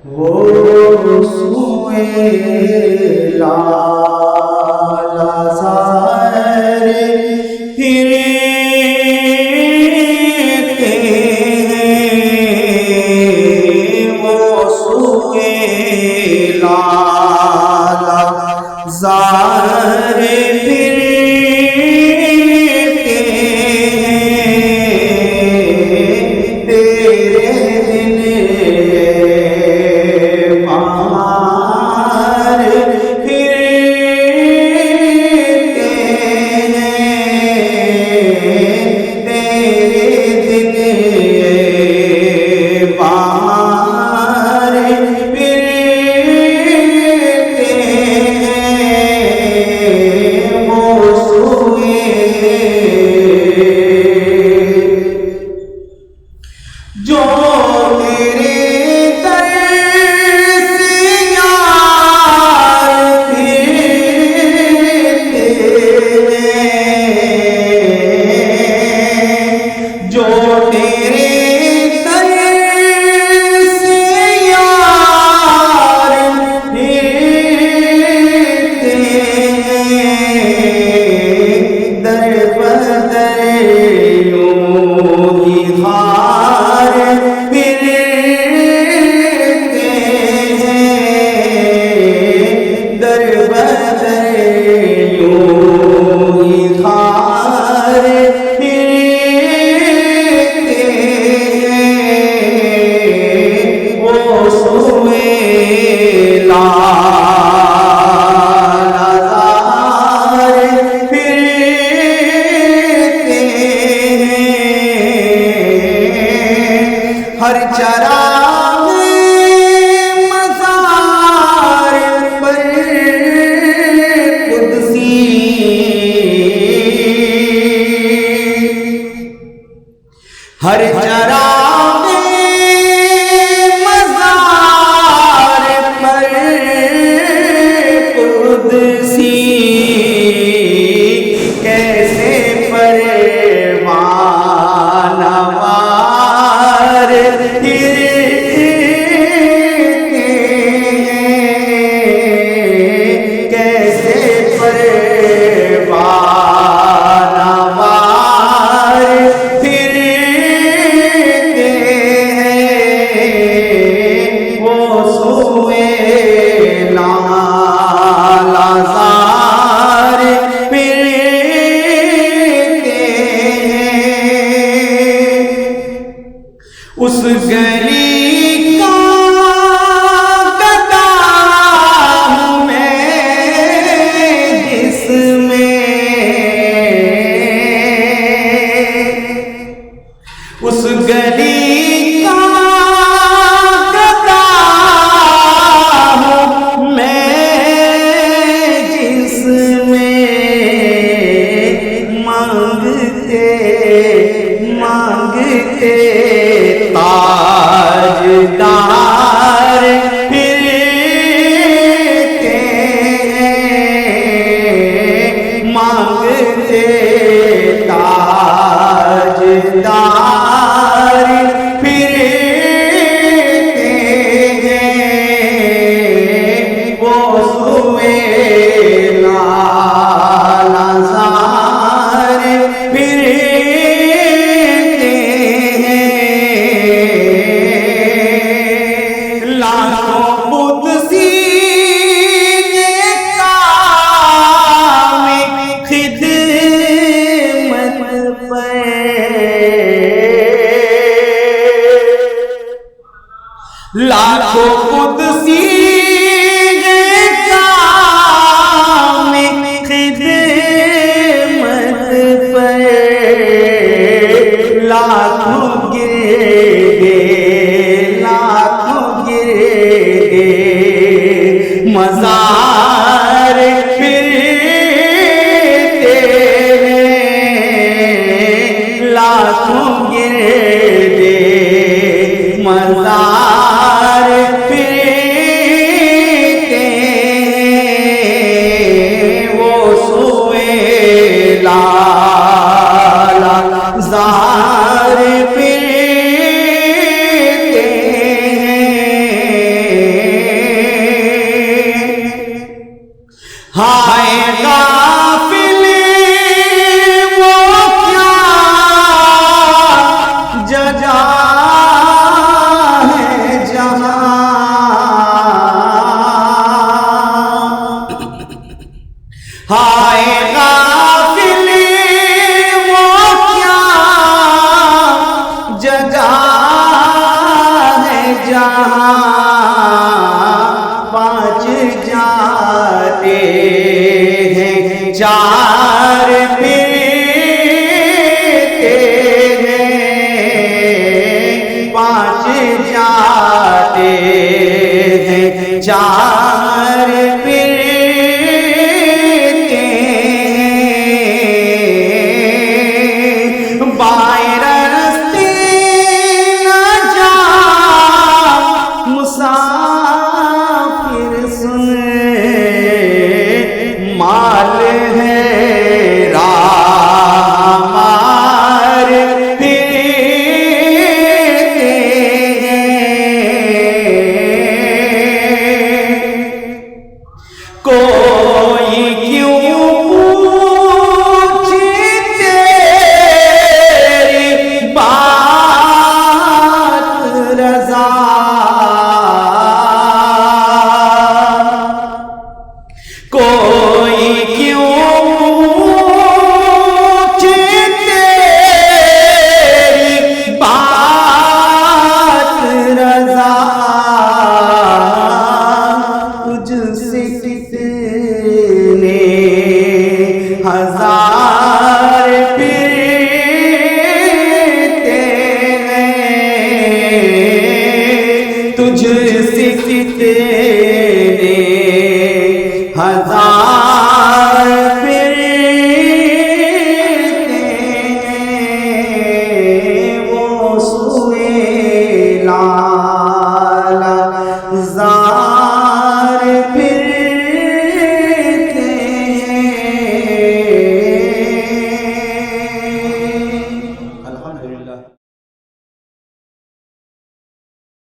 वो सुए लाला सारे फिरते हैं, वो सुए लाला सारे फिरते हैं, तेरे दिन जो तेरे दर से यार फिरते हैं, जो तेरे दर से यार फिरते हैं, दर बदर यूं ही हर चराग मज़ार पर कुदसी, हर चराग मज़ार पर कुदसी, कैसे परवानवार कैसे परवानवार फिरते हैं, वो सुए लाला ज़ार फिरते हैं। उस गली का गदा हूँ मैं जिसमें, उस गली का गदा हूँ मैं जिसमें, मांगते मांगते ताजदार फिरते हैं, मांगते ताजदार फिरते हैं, वो सुए लाला ज़ार फिरते हैं। लाखों कुदसी ने काम खिदमत पर, लाखों कुदसी ने काम खिदमत पर, लाखों गिरे लाखों गिरे मज़ार फिरते हैं, लाखों गिरे मज़ार फिरते हैं, वो सुए लाला ज़ार फिरते हैं। हाय गाफिली वो क्या जगह है जहां पांच जाते हैं चार फिरते हैं पांच जाते हैं चार फिरते हैं बाएं रास्ते न जा मुसाफिर सुन माल है रामार फिरते हैं कोई क्यों पूछे तेरी बात रज़ा कोई क्यों पूछे तेरी बात रज़ा तुझसे कितने हजार फिरते हैं तुझसे कितने हजार फिरते हैं वो सुए लाला